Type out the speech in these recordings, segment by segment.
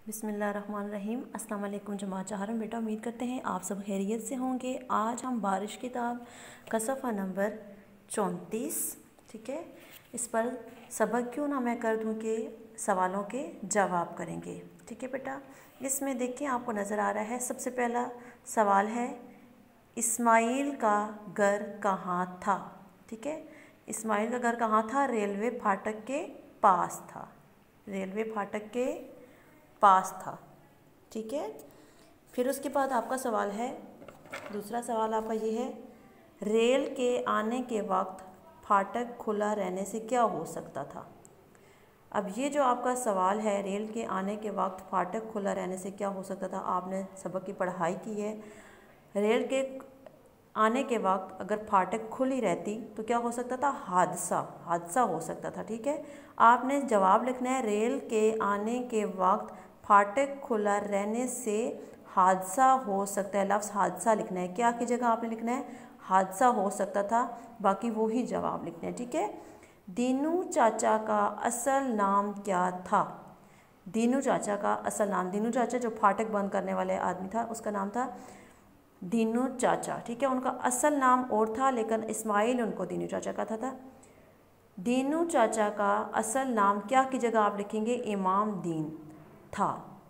बिस्मिल्लाहिर्रहमानिर्रहीम। अस्सलाम वालेकुम जमात चाहरम। बेटा उम्मीद करते हैं आप सब खैरियत से होंगे। आज हम बारिश किताब का सफ़ा नंबर 34, ठीक है, इस पर सबक क्यों ना मैं कर दूँ के सवालों के जवाब करेंगे। ठीक है बेटा, इसमें देखिए आपको नज़र आ रहा है। सबसे पहला सवाल है, इस्माइल का घर कहाँ था। ठीक है, इस्माइल का घर कहाँ था? रेलवे फाटक के पास था। रेलवे फाटक के पास था। ठीक है, फिर उसके बाद आपका सवाल है, दूसरा सवाल आपका ये है, रेल के आने के वक्त फाटक खुला रहने से क्या हो सकता था। अब ये जो आपका सवाल है, रेल के आने के वक्त फाटक खुला रहने से क्या हो सकता था, आपने सबक की पढ़ाई की है। रेल के आने के वक्त अगर फाटक खुली रहती तो क्या हो सकता था? हादसा हो सकता था। ठीक है, आपने जवाब लिखना है, रेल के आने के वक्त फाटक खुला रहने से हादसा हो सकता है। लफ्ज़ हादसा लिखना है, क्या की जगह आपने लिखना है? हादसा हो सकता था, बाकी वही जवाब लिखना है। ठीक है, दीनू चाचा का असल नाम क्या था? दीनू चाचा का असल नाम, दीनू चाचा जो फाटक बंद करने वाले आदमी था उसका नाम था दीनू चाचा। ठीक है, उनका असल नाम और था, लेकिन इस्माइल उनको दीनू चाचा कहता था। दीनू चाचा का असल नाम क्या की जगह आप लिखेंगे? इमाम दीन था।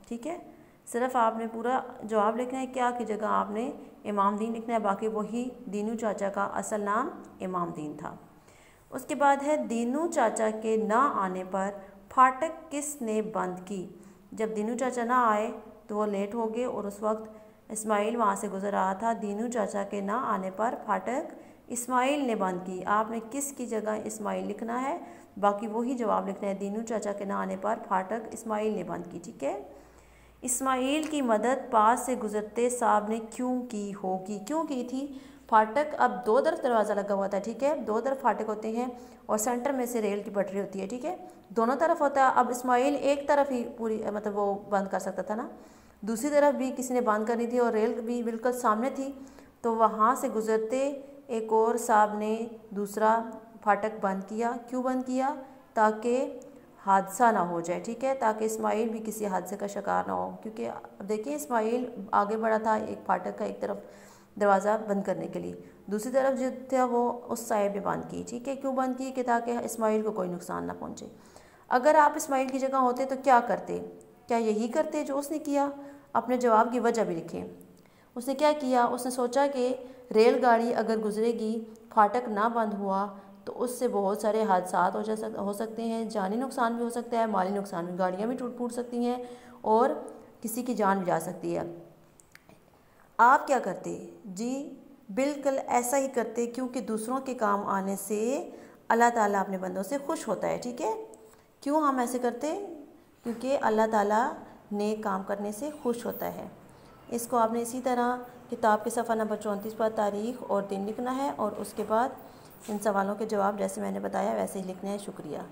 ठीक है, सिर्फ आपने पूरा जवाब लिखना है, क्या की जगह आपने इमाम दीन लिखना है, बाकी वही दीनू चाचा का असल नाम इमाम दीन था। उसके बाद है, दीनू चाचा के ना आने पर फाटक किसने बंद की? जब दीनू चाचा ना आए तो वो लेट हो गए और उस वक्त इस्माइल वहाँ से गुजर रहा था। दीनू चाचा के ना आने पर फाटक इस्माइल ने बंद की। आपने किस की जगह इस्माइल लिखना है, बाकी वही जवाब लिखना है, दीनू चाचा के ना आने पर फाटक इस्माइल ने बंद की। ठीक है, इस्माइल की मदद पास से गुजरते साहब ने क्यों की होगी? क्यों की थी? फाटक अब दो तरफ दरवाज़ा लगा हुआ था। ठीक है, दो तरफ फाटक होते हैं और सेंटर में से रेल की पटरी होती है। ठीक है, दोनों तरफ होता है। अब इस्माइल एक तरफ ही पूरी मतलब वो बंद कर सकता था ना, दूसरी तरफ भी किसी ने बंद करनी थी और रेल भी बिल्कुल सामने थी, तो वहाँ से गुजरते एक और साहब ने दूसरा फाटक बंद किया। क्यों बंद किया? ताकि हादसा ना हो जाए। ठीक है, ताकि इस्माइल भी किसी हादसे का शिकार ना हो, क्योंकि अब देखिए इस्माइल आगे बढ़ा था एक फाटक का एक तरफ दरवाज़ा बंद करने के लिए, दूसरी तरफ जो था वो उस साइड पे बंद की। ठीक है, क्यों बंद की? कि ताकि इस्माइल को कोई नुकसान ना पहुँचे। अगर आप इस्माइल की जगह होते तो क्या करते? क्या यही करते जो उसने किया? अपने जवाब की वजह भी लिखें। उसने क्या किया? उसने सोचा कि रेलगाड़ी अगर गुजरेगी, फाटक ना बंद हुआ तो उससे बहुत सारे हादसात हो सकते हैं, जानी नुकसान भी हो सकता है, माली नुकसान भी, गाड़ियाँ भी टूट फूट सकती हैं और किसी की जान भी जा सकती है। आप क्या करते? जी बिल्कुल ऐसा ही करते, क्योंकि दूसरों के काम आने से अल्लाह ताला अपने बंदों से खुश होता है। ठीक है, क्यों हम ऐसे करते? क्योंकि अल्लाह ताला नेक काम करने से खुश होता है। इसको आपने इसी तरह किताब के सफ़ा नंबर 34 पर तारीख़ और दिन लिखना है और उसके बाद इन सवालों के जवाब जैसे मैंने बताया वैसे ही लिखने हैं। शुक्रिया।